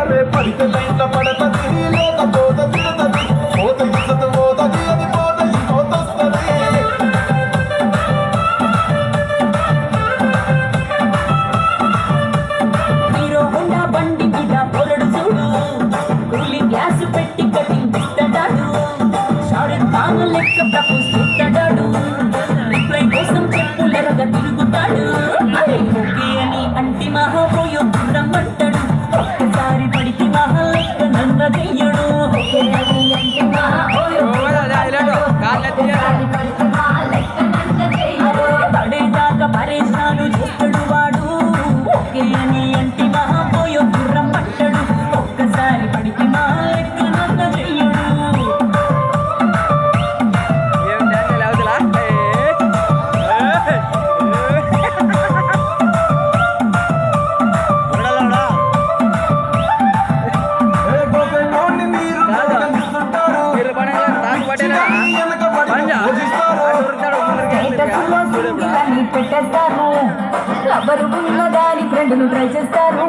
అరే పడితే లైన్ల పడతది లేకపోత తిడతది పోత ఇసత పోతది అది పోత పోతొస్తది హీరో హోండా బండి మీద పొరడు చూడు కూలి గ్యాస్ పెట్టి కటింగ్ ఇస్తాడు షారుఖ్ ఖాన్ లెక్క ప్రపోజ్ చేస్తాడు రిప్లై కోసం చెప్పులెరగా తిరుగుతాడు అరే ఓకే అని అంటి మహాపోయో రమ్మంటాడు ఒక్కసారి పడికి మహా లెక్క నన్న చెయ్యడు ఓకే అని అంటి మహాపోయో పడేదాకా పరేషాను చేస్తాడు వాడు ఓకే అని అంటి మహాపోయో రమ్మంటాడు ఒక్కసారి పడికి మహా లెక్క నన్న చెయ్యడు పెట్టేస్తారు ఎవరు ఉన్న దాని ఫ్రెండ్ను ట్రై చేస్తారు